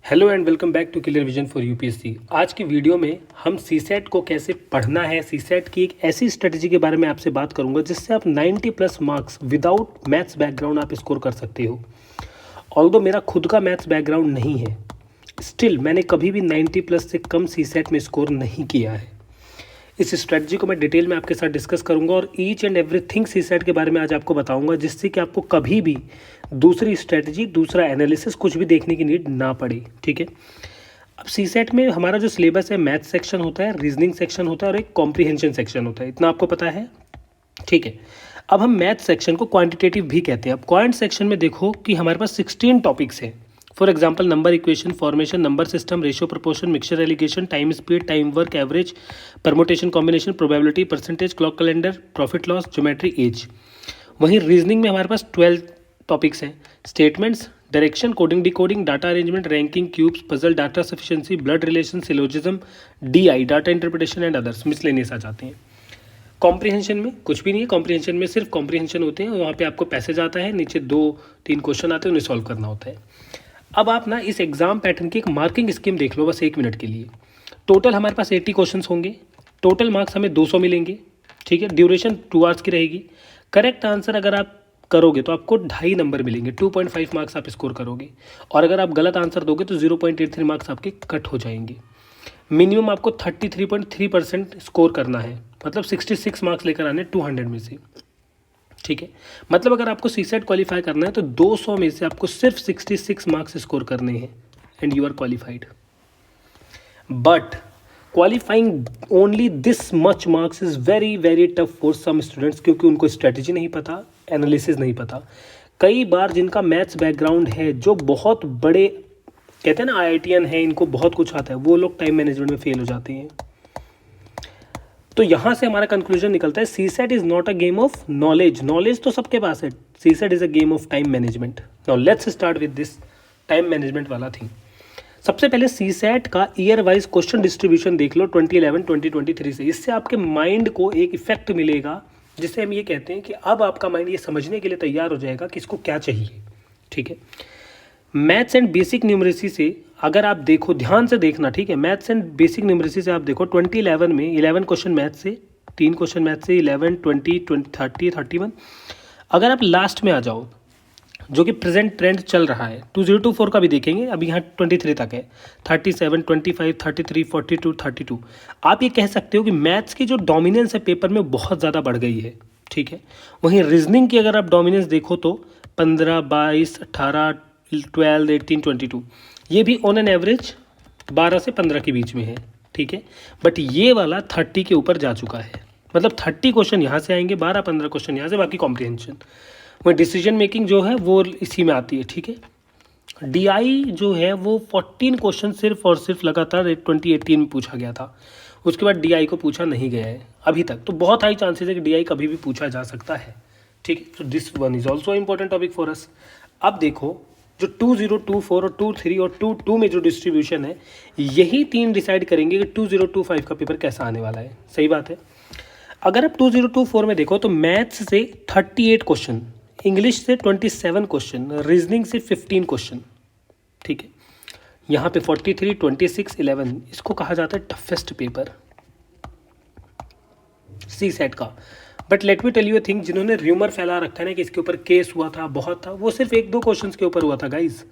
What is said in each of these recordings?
Hello and welcome back to clear vision for UPSC. आज की video में हम सीसेट को कैसे पढ़ना है, सीसेट की एक ऐसी स्ट्रेटजी के बारे में आपसे बात करूंगा जिससे आप 90 plus marks without maths background आप स्कोर कर सकते हो। ऑल्दो मेरा खुद का मैथ्स बैकग्राउंड नहीं है, स्टिल मैंने कभी भी 90 प्लस से कम सीसेट में स्कोर नहीं किया है। इस स्ट्रेटजी को मैं डिटेल में आपके साथ डिस्कस करूंगा और ईच एंड एवरीथिंग सीसेट के बारे में आज आपको बताऊंगा, जिससे कि आपको कभी भी दूसरी स्ट्रेटजी, दूसरा एनालिसिस कुछ भी देखने की नीड ना पड़े। ठीक है, अब सीसेट में हमारा जो सिलेबस है, मैथ सेक्शन होता है, रीजनिंग सेक्शन होता है और एक कॉम्प्रीहेंशन सेक्शन होता है, इतना आपको पता है। ठीक है, अब हम मैथ सेक्शन को क्वांटिटेटिव भी कहते हैं। अब क्वांट सेक्शन में देखो कि हमारे पास 16 टॉपिक्स हैं। For example, number equation, formation, number system, ratio proportion, mixture alligation, time speed, time work, average, permutation combination, probability, percentage, clock calendar, profit loss, geometry, age. वहीं रीजनिंग में हमारे पास 12 टॉपिक्स हैं। Statements, direction, coding, decoding, data arrangement, ranking, cubes, puzzle, data sufficiency, blood relation, syllogism, DI, data interpretation and others, miscellaneous आ जाते हैं। Comprehension में कुछ भी नहीं है, कॉम्प्रीहेंशन में सिर्फ कॉम्प्रीहेंशन होते हैं। वहाँ पे आपको पैसेज आता है, नीचे 2-3 क्वेश्चन आते हैं, उन्हें सॉल्व करना होता है। अब आप ना इस एग्जाम पैटर्न की एक मार्किंग स्कीम देख लो बस 1 मिनट के लिए। टोटल हमारे पास 80 क्वेश्चन होंगे, टोटल मार्क्स हमें 200 मिलेंगे। ठीक है, ड्यूरेशन 2 आवर्स की रहेगी। करेक्ट आंसर अगर आप करोगे तो आपको 2.5 नंबर मिलेंगे, 2.5 मार्क्स आप स्कोर करोगे। और अगर आप गलत आंसर दोगे तो 0.83 मार्क्स आपके कट हो जाएंगे। मिनिमम आपको 33.3% स्कोर करना है, मतलब 66 मार्क्स लेकर आने 200 में से। ठीक है, मतलब अगर आपको सीसेट क्वालिफाई करना है तो 200 में से आपको सिर्फ 66 मार्क्स स्कोर करने हैं and you are qualified. But qualifying only this much marks is very very tough for some students, क्योंकि उनको स्ट्रेटजी नहीं पता, एनालिसिस नहीं पता। कई बार जिनका मैथ्स बैकग्राउंड है, जो बहुत बड़े कहते हैं ना IITian है, इनको बहुत कुछ आता है, वो लोग टाइम मैनेजमेंट में फेल हो जाते हैं। तो यहाँ से हमारा कंक्लूजन निकलता है, CSAT is not a game of knowledge. Knowledge तो सबके पास है, CSAT is a game of time management. Now let's start with this time management वाला थिंग। सबसे पहले सीसेट का ईयर वाइज क्वेश्चन डिस्ट्रीब्यूशन देख लो 2011-2023 से। इससे आपके माइंड को एक इफेक्ट मिलेगा, जिससे हम ये कहते हैं कि अब आपका माइंड ये समझने के लिए तैयार हो जाएगा कि इसको क्या चाहिए। ठीक है, मैथ्स एंड बेसिक न्यूमरेसी से अगर आप देखो, ध्यान से देखना। ठीक है, मैथ्स एंड बेसिक न्यूमरेसी से आप देखो 2011 में 11 क्वेश्चन मैथ्स से, 3 क्वेश्चन मैथ्स से, 11, 20, 30, 31। अगर आप लास्ट में आ जाओ, जो कि प्रेजेंट ट्रेंड चल रहा है, 2024 का भी देखेंगे, अभी यहाँ 23 तक है, 37, 25, 33, 42, 32। आप ये कह सकते हो कि मैथ्स की जो डोमिनेंस है पेपर में बहुत ज़्यादा बढ़ गई है। ठीक है, वहीं रीजनिंग की अगर आप डोमिनेंस देखो तो 15, 22, 18, 12, 18, 22, ये भी ऑन एन एवरेज 12 से 15 के बीच में है। ठीक है, बट ये वाला 30 के ऊपर जा चुका है, मतलब 30 क्वेश्चन यहाँ से आएंगे, 12-15 क्वेश्चन यहाँ से, बाकी कॉम्प्रिहेंशन। वह डिसीजन मेकिंग जो है वो इसी में आती है। ठीक है, डीआई जो है वो 14 क्वेश्चन सिर्फ और सिर्फ लगातार 2018 में पूछा गया था, उसके बाद डीआई को पूछा नहीं गया है अभी तक। तो बहुत हाई चांसेस है कि डीआई कभी भी पूछा जा सकता है। ठीक है, तो this one is also important topic for us. अब देखो, जो 2024 और 23 और 22 में जो डिस्ट्रीब्यूशन है, यही 3 डिसाइड करेंगे कि 2025 का पेपर कैसा आने वाला है। सही बात है। अगर आप 2024 में देखो तो मैथ्स से 38 क्वेश्चन, इंग्लिश से 27 क्वेश्चन, रीजनिंग से 15 क्वेश्चन। ठीक है, यहाँ पे 43, 26, 11, इसको कहा जाता है टफेस्ट पेपर सी सेट का। But let me tell you thing, जिन्होंने र्यूमर फैला रखा है ना कि इसके ऊपर केस हुआ था, बहुत था, वो सिर्फ 1-2 क्वेश्चन के ऊपर हुआ था guys.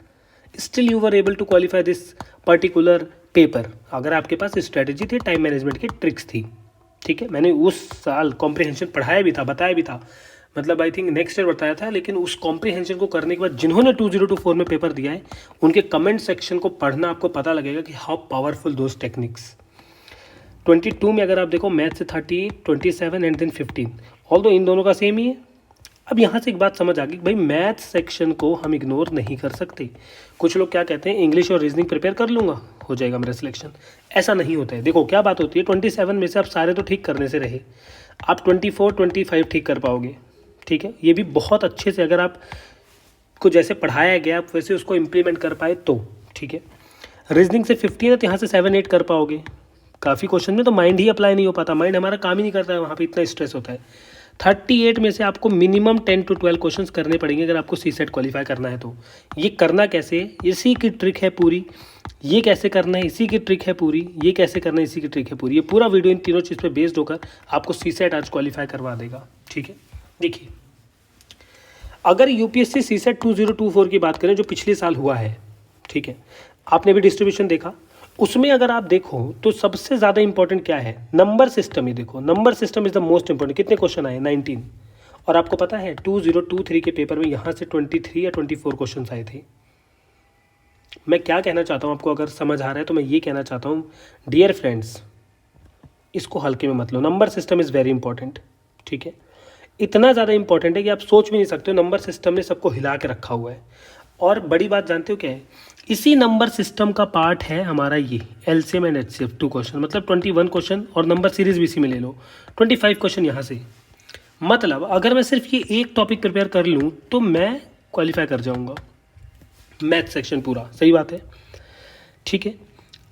Still you were able to qualify this particular paper, अगर आपके पास स्ट्रेटेजी थी, टाइम मैनेजमेंट की ट्रिक्स थी। ठीक है, मैंने उस साल कॉम्प्रिहेंशन पढ़ाया भी था, बताया भी था, मतलब आई थिंक नेक्स्ट ईयर बताया था। लेकिन उस कॉम्प्रिहेंशन को करने के बाद जिन्होंने 2024 में पेपर दिया है, उनके कमेंट सेक्शन को पढ़ना, आपको पता लगेगा कि हाउ पावरफुल दोज टेक्निक्स। 22 में अगर आप देखो, मैथ से 38, 27 एंड देन 15, ऑल्दो इन दोनों का सेम ही है। अब यहाँ से एक बात समझ आ गई, भाई मैथ सेक्शन को हम इग्नोर नहीं कर सकते। कुछ लोग क्या कहते हैं, इंग्लिश और रीजनिंग प्रिपेयर कर लूँगा, हो जाएगा मेरा सिलेक्शन। ऐसा नहीं होता है। देखो क्या बात होती है, 27 में से आप सारे तो ठीक करने से रहे, आप 24, 25 ठीक कर पाओगे। ठीक है, ये भी बहुत अच्छे से, अगर आप को जैसे पढ़ाया गया आप वैसे उसको इम्प्लीमेंट कर पाए तो। ठीक है, रीजनिंग से 15 है तो यहाँ से 7-8 कर पाओगे। काफ़ी क्वेश्चन में तो माइंड ही अप्लाई नहीं हो पाता, माइंड हमारा काम ही नहीं करता है, वहाँ पे इतना स्ट्रेस होता है। 38 में से आपको मिनिमम 10 to 12 क्वेश्चंस करने पड़ेंगे अगर आपको सीसेट क्वालिफाई करना है। तो ये करना कैसे, इसी की ट्रिक है पूरी। ये कैसे करना है इसी की ट्रिक है पूरी, ये कैसे करना है इसी की ट्रिक है पूरी। ये पूरा वीडियो इन तीनों चीज़ पे बेस्ड होकर आपको सीसेट आज क्वालिफाई करवा देगा। ठीक है, देखिए अगर यूपीएससी सीसेट 2024 की बात करें जो पिछले साल हुआ है, ठीक है, आपने भी डिस्ट्रीब्यूशन देखा, उसमें अगर आप देखो तो सबसे ज़्यादा इंपॉर्टेंट क्या है, नंबर सिस्टम ही देखो, number system is the most important. कितने क्वेश्चन आए, 19। और आपको पता है 2023 के पेपर में यहाँ से 23 या 24 क्वेश्चन आए थे। मैं क्या कहना चाहता हूँ आपको, अगर समझ आ रहा है तो मैं ये कहना चाहता हूँ डियर फ्रेंड्स, इसको हल्के में मत लो। Number system is very important. ठीक है, इतना ज़्यादा इंपॉर्टेंट है कि आप सोच भी नहीं सकते हो, नंबर सिस्टम ने सबको हिला के रखा हुआ है। और बड़ी बात जानते हो क्या है, इसी नंबर सिस्टम का पार्ट है हमारा ये एलसीएम एंड एचसीएफ 2 क्वेश्चन, मतलब 21 क्वेश्चन, और नंबर सीरीज भी इसी में ले लो 25 क्वेश्चन यहाँ से। मतलब अगर मैं सिर्फ ये एक टॉपिक प्रिपेयर कर लूँ तो मैं क्वालिफाई कर जाऊँगा, मैथ सेक्शन पूरा। सही बात है, ठीक है।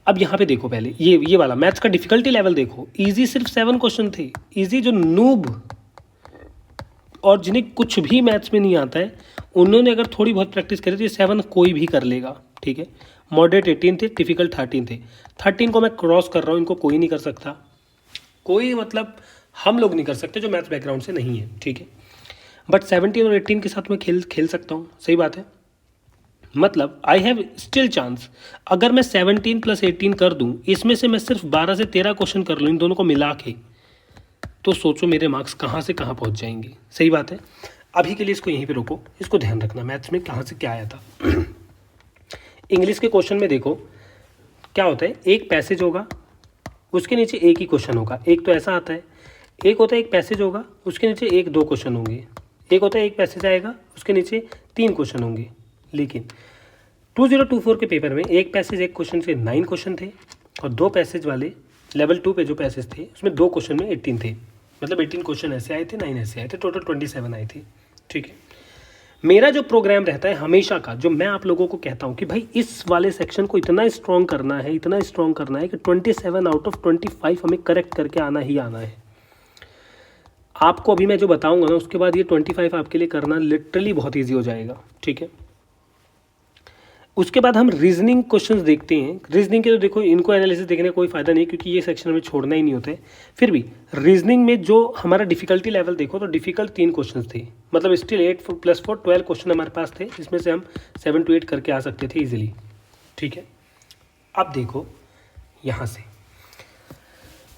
अब यहाँ पे देखो, पहले ये वाला मैथ्स का डिफिकल्टी लेवल देखो, इजी सिर्फ 7 क्वेश्चन थे। इजी जो नूब और जिन्हें कुछ भी मैथ्स में नहीं आता है उन्होंने अगर थोड़ी बहुत प्रैक्टिस करी तो ये 7 कोई भी कर लेगा। ठीक है, मॉडरेट 18 थे, डिफिकल्ट 13 थे। 13 को मैं क्रॉस कर रहा हूँ, इनको कोई नहीं कर सकता, कोई मतलब हम लोग नहीं कर सकते जो मैथ्स बैकग्राउंड से नहीं है। ठीक है, बट 17 और 18 के साथ मैं खेल सकता हूँ। सही बात है, मतलब आई हैव स्टिल चांस। अगर मैं 17 + 18 कर दूँ, इसमें से मैं सिर्फ 12 से 13 क्वेश्चन कर लूँ इन दोनों को मिला के, तो सोचो मेरे मार्क्स कहाँ से कहाँ पहुँच जाएंगे। सही बात है, अभी के लिए इसको यहीं पे रोको, इसको ध्यान रखना मैथ्स में कहाँ से क्या आया था। इंग्लिश के क्वेश्चन में देखो क्या होता है, एक पैसेज होगा उसके नीचे एक ही क्वेश्चन होगा। एक तो ऐसा आता है, एक होता है एक पैसेज होगा उसके नीचे 1-2 क्वेश्चन होंगे, एक होता है एक पैसेज आएगा उसके नीचे 3 क्वेश्चन होंगे। लेकिन 2024 के पेपर में एक पैसेज एक क्वेश्चन से 9 क्वेश्चन थे, और 2 पैसेज वाले लेवल 2 पे जो पैसेज थे उसमें 2 क्वेश्चन में 18 थे। मतलब 18 क्वेश्चन ऐसे आए थे, 9 ऐसे आए थे, टोटल 27 आए थे। ठीक है, मेरा जो प्रोग्राम रहता है हमेशा का, जो मैं आप लोगों को कहता हूँ कि भाई इस वाले सेक्शन को इतना स्ट्रॉन्ग करना है, इतना स्ट्रॉन्ग करना है कि 27 आउट ऑफ 25 हमें करेक्ट करके आना ही आना है। आपको अभी मैं जो बताऊंगा ना उसके बाद ये 25 आपके लिए करना लिटरली बहुत ईजी हो जाएगा। ठीक है, उसके बाद हम रीजनिंग क्वेश्चंस देखते हैं। रीजनिंग के तो देखो इनको एनालिसिस देखने का कोई फ़ायदा नहीं, क्योंकि ये सेक्शन हमें छोड़ना ही नहीं होता है। फिर भी रीजनिंग में जो हमारा डिफिकल्टी लेवल देखो तो डिफिकल्ट 3 क्वेश्चंस थे, मतलब स्टिल 8 + 4 12 क्वेश्चन हमारे पास थे, जिसमें से हम 7 to 8 करके आ सकते थे ईजिली। ठीक है, अब देखो यहाँ से,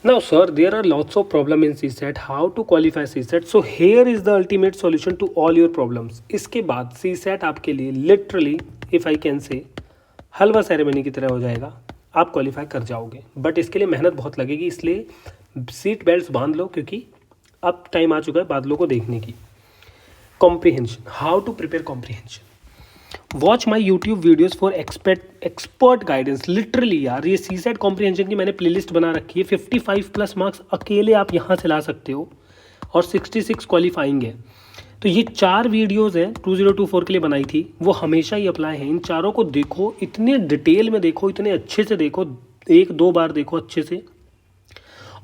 Now sir, there are lots of problem in CSET. How to qualify CSET? So here is the ultimate solution to all your problems. इसके बाद CSET आपके लिए literally, if I can say, halwa ceremony की तरह हो जाएगा, आप qualify कर जाओगे। बट इसके लिए मेहनत बहुत लगेगी, इसलिए सीट बेल्ट बांध लो, क्योंकि अब टाइम आ चुका है बादलों को देखने की। Comprehension, how to prepare comprehension. Watch my YouTube videos for expert guidance. Literally यार, ये सीसेट कॉम्प्रीहेंशन की मैंने प्लेलिस्ट बना रखी है। 55+ मार्क्स अकेले आप यहाँ से ला सकते हो, और 66 क्वालिफाइंग है। तो ये 4 वीडियोज़ हैं 2024 के लिए बनाई थी, वो हमेशा ही अप्लाई हैं। इन चारों को देखो, इतने डिटेल में देखो, इतने अच्छे से देखो, 1-2 बार देखो अच्छे से।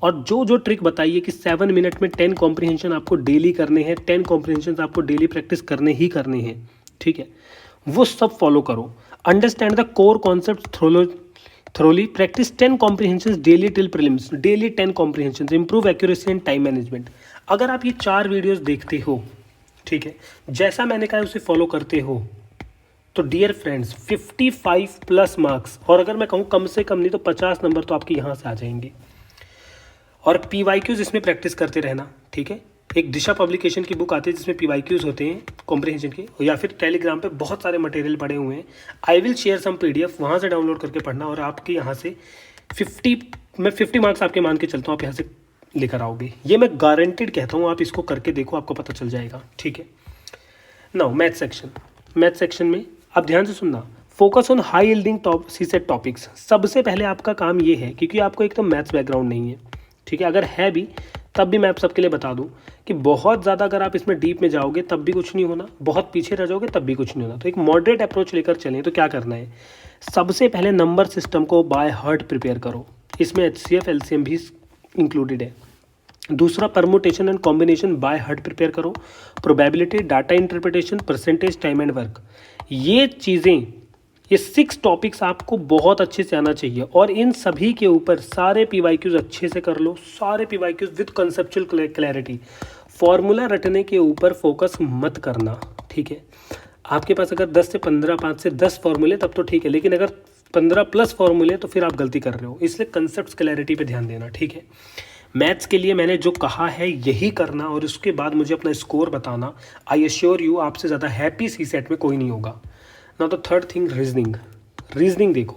और जो जो ट्रिक बताइए कि 7 मिनट में 10 कॉम्प्रीहेंशन आपको डेली करने हैं, 10 कॉम्प्रीहेंशन आपको डेली प्रैक्टिस करने ही करने हैं। ठीक है, वो सब फॉलो करो। Understand the core concept thoroughly, practice 10 comprehensions daily till prelims, daily 10 comprehensions, improve accuracy and time management. अगर आप ये 4 वीडियोस देखते हो, ठीक है, जैसा मैंने कहा उसे फॉलो करते हो, तो डियर फ्रेंड्स 55+ मार्क्स, और अगर मैं कहूँ कम से कम नहीं तो 50 नंबर तो आपके यहाँ से आ जाएंगे। और PYQs इसमें प्रैक्टिस करते रहना। ठीक है, एक दिशा पब्लिकेशन की बुक आती है जिसमें PYQs होते हैं कॉम्प्रीहेंशन के, या फिर टेलीग्राम पे बहुत सारे मटेरियल पड़े हुए हैं। I will share some PDF, वहाँ से डाउनलोड करके पढ़ना, और आपके यहाँ से 50 मार्क्स आपके मान के चलता हूँ आप यहाँ से लेकर आओगे। ये मैं गारंटेड कहता हूँ, आप इसको करके देखो, आपको पता चल जाएगा। ठीक है, नाउ मैथ सेक्शन में आप ध्यान से सुनना। Focus on high yielding CSAT topics. सबसे पहले आपका काम ये है, क्योंकि आपको एक तो मैथ्स बैकग्राउंड नहीं है, ठीक है, अगर है भी तब भी मैं आप सबके लिए बता दूं कि बहुत ज़्यादा अगर आप इसमें डीप में जाओगे तब भी कुछ नहीं होना, बहुत पीछे रह जाओगे तब भी कुछ नहीं होना। तो एक मॉडरेट अप्रोच लेकर चलें। तो क्या करना है, सबसे पहले नंबर सिस्टम को बाय हार्ट प्रिपेयर करो, इसमें HCF LCM भी इंक्लूडेड है। दूसरा, permutation and combination by heart prepare करो। Probability, data interpretation, percentage, time and work, ये चीज़ें ये 6 टॉपिक्स आपको बहुत अच्छे से आना चाहिए और इन सभी के ऊपर सारे PYQs अच्छे से कर लो, सारे PYQs with conceptual clarity. Formula रटने के ऊपर फोकस मत करना, ठीक है। आपके पास अगर 10 से 15, 5 से 10 फॉर्मूले तब तो ठीक है, लेकिन अगर 15 प्लस फॉर्मूले तो फिर आप गलती कर रहे हो, इसलिए कंसेप्ट क्लैरिटी पे ध्यान देना, ठीक है। मैथ्स के लिए मैंने जो कहा है यही करना और उसके बाद मुझे अपना स्कोर बताना। आई एश्योर यू आपसे ज़्यादा हैप्पी CSET में कोई नहीं होगा। Now the third thing, reasoning देखो,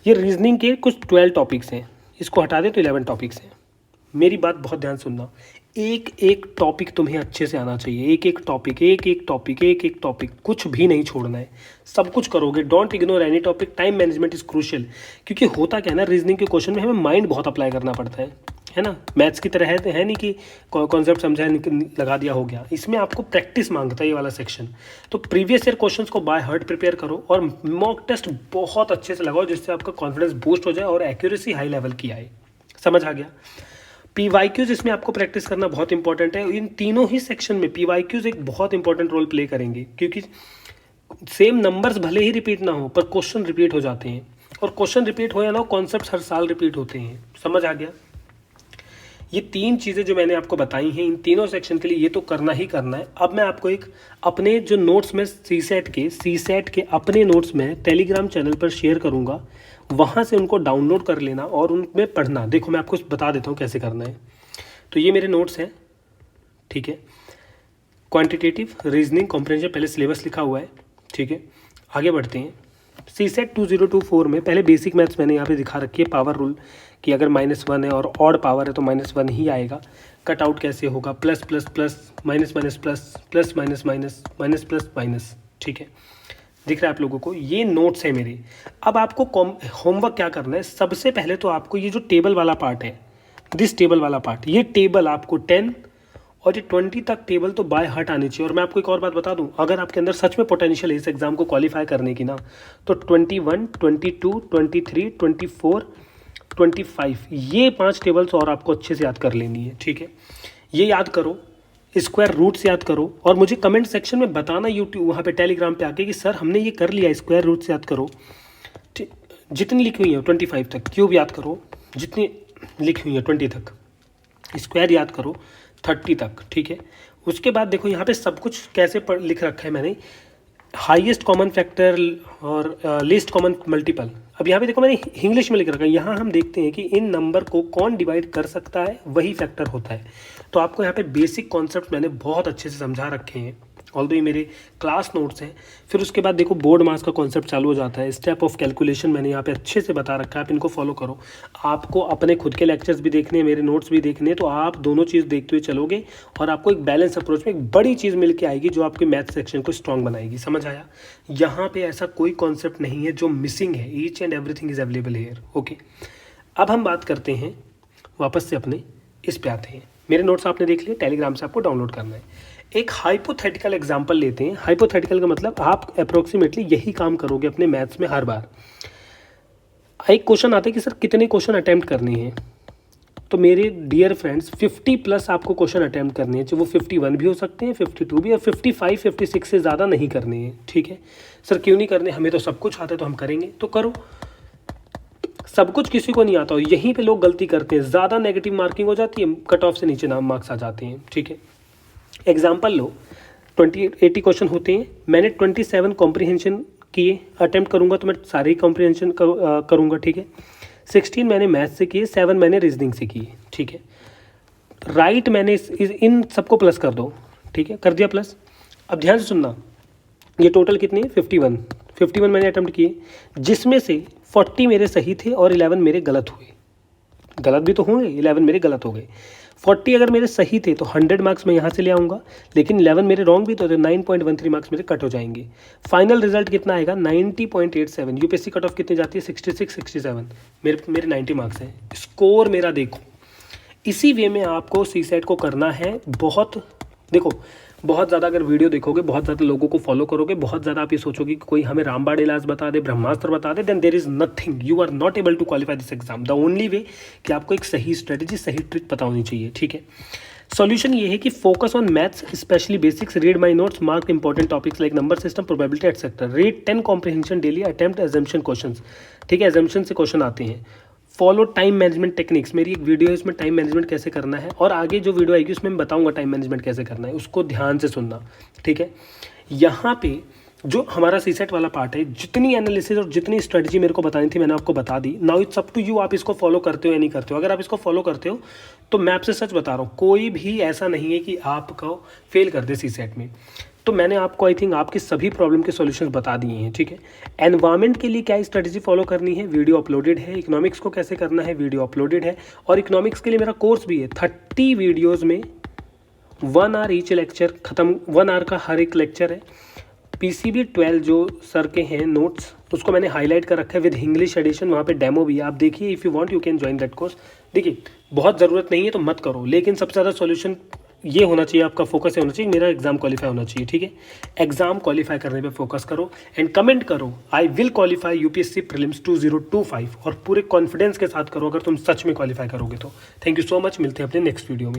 ये रीजनिंग के कुछ 12 टॉपिक्स हैं, इसको हटा दे तो 11 टॉपिक्स हैं। मेरी बात बहुत ध्यान सुनना, एक एक टॉपिक तुम्हें अच्छे से आना चाहिए, एक एक टॉपिक, कुछ भी नहीं छोड़ना है, सब कुछ करोगे। Don't ignore any topic, time management is crucial. क्योंकि होता क्या है ना, रीजनिंग के क्वेश्चन में हमें माइंड बहुत अप्लाई करना पड़ता है ना। मैथ्स की तरह है नहीं कि कॉन्सेप्ट समझा लगा दिया हो गया, इसमें आपको प्रैक्टिस मांगता है ये वाला सेक्शन। तो प्रीवियस ईयर क्वेश्चंस को बाय हार्ट प्रिपेयर करो और मॉक टेस्ट बहुत अच्छे से लगाओ, जिससे आपका कॉन्फिडेंस बूस्ट हो जाए और एक्यूरेसी हाई लेवल की आए। समझ आ गया। PYQs इसमें आपको प्रैक्टिस करना बहुत इंपॉर्टेंट है। इन तीनों ही सेक्शन में PYQs एक बहुत इंपॉर्टेंट रोल प्ले करेंगे, क्योंकि सेम नंबर्स भले ही रिपीट ना हो पर क्वेश्चन रिपीट हो जाते हैं, और क्वेश्चन रिपीट हो या ना हो, कॉन्सेप्ट हर साल रिपीट होते हैं। समझ आ गया। ये 3 चीज़ें जो मैंने आपको बताई हैं, इन तीनों सेक्शन के लिए ये तो करना ही करना है। अब मैं आपको एक अपने जो नोट्स में CSET के अपने नोट्स में टेलीग्राम चैनल पर शेयर करूँगा, वहाँ से उनको डाउनलोड कर लेना और उनमें पढ़ना। देखो मैं आपको बता देता हूँ कैसे करना है। तो ये मेरे नोट्स हैं, ठीक है। क्वांटिटेटिव, रीजनिंग, कॉम्प्रिहेंशन, पहले सिलेबस लिखा हुआ है, ठीक है। आगे बढ़ते हैं। CSET 2024 में पहले बेसिक मैथ्स मैंने यहाँ पे दिखा रखी है, पावर रूल, कि अगर -1 है और ऑड पावर है तो -1 ही आएगा। कट आउट कैसे होगा, plus plus plus, minus minus plus, plus minus minus, minus plus minus, ठीक है। दिख रहा है आप लोगों को, ये नोट्स है मेरे। अब आपको होमवर्क क्या करना है, सबसे पहले तो आपको ये जो टेबल वाला पार्ट है, दिस टेबल वाला पार्ट, ये टेबल आपको 10 और ये 20 तक टेबल तो बाय हार्ट आनी चाहिए। और मैं आपको एक और बात बता दूं, अगर आपके अंदर सच में पोटेंशियल है इस एग्जाम को क्वालिफाई करने की ना, तो 21, 22, 23, 24, 25, ये 5 टेबल्स और आपको अच्छे से याद कर लेनी है, ठीक है। ये याद करो, स्क्वायर रूट्स याद करो और मुझे कमेंट सेक्शन में बताना यूट्यूब वहाँ पे टेलीग्राम पे आके कि सर हमने ये कर लिया, स्क्वायर रूट्स याद करो। जितनी लिखी हुई है 25 तक, क्यूब याद करो जितनी लिखी हुई है 20 तक, स्क्वायर याद करो 30 तक, ठीक है। उसके बाद देखो यहाँ पे सब कुछ कैसे लिख रखा है मैंने, हाईएस्ट कॉमन फैक्टर और लीस्ट कॉमन मल्टीपल। अब यहाँ पे देखो मैंने इंग्लिश में लिख रखा है, यहाँ हम देखते हैं कि इन नंबर को कौन डिवाइड कर सकता है, वही फैक्टर होता है। तो आपको यहाँ पे बेसिक कॉन्सेप्ट मैंने बहुत अच्छे से समझा रखे हैं, ऑल्दो ये मेरे क्लास नोट्स हैं। फिर उसके बाद देखो बोर्ड मास का कॉन्सेप्ट चालू हो जाता है, स्टेप ऑफ कैलकुलेशन मैंने यहाँ पे अच्छे से बता रखा है, आप इनको फॉलो करो। आपको अपने खुद के लेक्चर्स भी देखने हैं, मेरे नोट्स भी देखने हैं, तो आप दोनों चीज़ देखते हुए चलोगे और आपको एक बैलेंस अप्रोच में एक बड़ी चीज़ मिल के आएगी जो आपके मैथ सेक्शन को स्ट्रॉन्ग बनाएगी। समझ आया। यहाँ पर ऐसा कोई कॉन्सेप्ट नहीं है जो मिसिंग है, each and everything is available hair. Okay, अब हम बात करते हैं वापस से अपने इस पे आते हैं। मेरे नोट्स आपने देख लिए, टेलीग्राम से आपको डाउनलोड करना है। एक हाइपोथेटिकल एग्जांपल लेते हैं। हाइपोथेटिकल का मतलब आप अप्रोक्सीमेटली यही काम करोगे अपने मैथ्स में हर बार। एक क्वेश्चन आता है कि सर कितने क्वेश्चन अटेम्प्ट करने हैं, तो मेरे डियर फ्रेंड्स 50 प्लस आपको क्वेश्चन अटेम्प्ट करने हैं, चाहे वो 51 भी हो सकते हैं, 52 भी, और 55, 56 से ज़्यादा नहीं करने हैं, ठीक है। सर क्यों नहीं करने, हमें तो सब कुछ आता है तो हम करेंगे, तो करो। सब कुछ किसी को नहीं आता हो, यहीं पे लोग गलती करते हैं, ज़्यादा नेगेटिव मार्किंग हो जाती है, कट ऑफ से नीचे नाम मार्क्स आ जाते हैं, ठीक है। एग्जाम्पल लो, 80 क्वेश्चन होते हैं, मैंने 27 कॉम्प्रिहेंशन किए, अटेम्प्ट करूँगा तो मैं सारे ही कॉम्प्रिहेंशन करूँगा, ठीक है। 16 मैंने मैथ्स से किए, 7 मैंने रीजनिंग से किए, ठीक है। राइट मैंने इन सबको प्लस कर दो, ठीक है, कर दिया प्लस। अब ध्यान से सुनना, ये टोटल कितने हैं, 51 मैंने अटेम्प्ट किए, जिसमें से 40 मेरे सही थे और 11 मेरे गलत हुए। गलत भी तो होंगे, 11 मेरे गलत हो गए। 40 अगर मेरे सही थे तो 100 मार्क्स मैं यहाँ से ले आऊँगा, लेकिन 11 मेरे रॉन्ग भी तो 9.13 मार्क्स मेरे कट हो जाएंगे। फाइनल रिजल्ट कितना आएगा, 90.87। यूपीएससी कट ऑफ कितनी जाती है, 66, 67। मेरे 90 मार्क्स हैं। स्कोर मेरा देखो, इसी वे में आपको CSET को करना है। बहुत ज़्यादा अगर वीडियो देखोगे, बहुत ज़्यादा लोगों को फॉलो करोगे, बहुत ज़्यादा आप ये सोचोगे कि कोई हमें रामबाण इलाज बता दे, ब्रह्मास्त्र बता दे, then there is nothing, you are not able to qualify this exam. The only way कि आपको एक सही स्ट्रेटजी, सही ट्रिक पता होनी चाहिए, ठीक है। सॉल्यूशन ये है कि focus on maths, specially basics, read my notes, mark important topics like number system, probability etcetera, read 10 comprehension daily, attempt assumption questions. ठीक है, एजम्पशन से क्वेश्चन आते हैं। फॉलो टाइम मैनेजमेंट टेक्निक्स, मेरी एक वीडियो है इसमें टाइम मैनेजमेंट कैसे करना है, और आगे जो वीडियो आएगी उसमें मैं बताऊंगा टाइम मैनेजमेंट कैसे करना है, उसको ध्यान से सुनना। ठीक है, यहाँ पे जो हमारा सीसेट वाला पार्ट है, जितनी एनालिसिस और जितनी स्ट्रेटजी मेरे को बतानी थी मैंने आपको बता दी। Now it's up to you, आप इसको फॉलो करते हो या नहीं करते हो। अगर आप इसको फॉलो करते हो तो मैं आपसे सच बता रहा हूँ, कोई भी ऐसा नहीं है कि आपको फेल कर दे सीसेट में। तो मैंने आपको आई थिंक आपकी सभी प्रॉब्लम के सॉल्यूशंस बता दिए हैं। ठीक है, एनवायरनमेंट के लिए क्या स्ट्रेटजी फॉलो करनी है, वीडियो अपलोडेड है। इकोनॉमिक्स को कैसे करना है, वीडियो अपलोडेड है। और इकोनॉमिक्स के लिए मेरा कोर्स भी है, 30 वीडियोज़ में 1 आवर ईच लेक्चर खत्म, 1 आवर का हर एक लेक्चर है। PCB 12 जो सर के हैं नोट्स, उसको मैंने हाईलाइट कर रखा है विद इंग्लिश एडिशन, वहाँ पे डेमो भी है, आप देखिए। If you want you can join that course. देखिए, बहुत ज़रूरत नहीं है तो मत करो, लेकिन सबसे ज़्यादा सॉल्यूशन ये होना चाहिए, आपका फोकस ये होना चाहिए, मेरा एग्जाम क्वालिफाई होना चाहिए। ठीक है, एग्जाम क्वालिफाई करने पे फोकस करो एंड कमेंट करो I will qualify UPSC prelims 2025, और पूरे कॉन्फिडेंस के साथ करो अगर तुम सच में क्वालिफाई करोगे तो। थैंक यू सो मच, मिलते हैं अपने नेक्स्ट वीडियो में।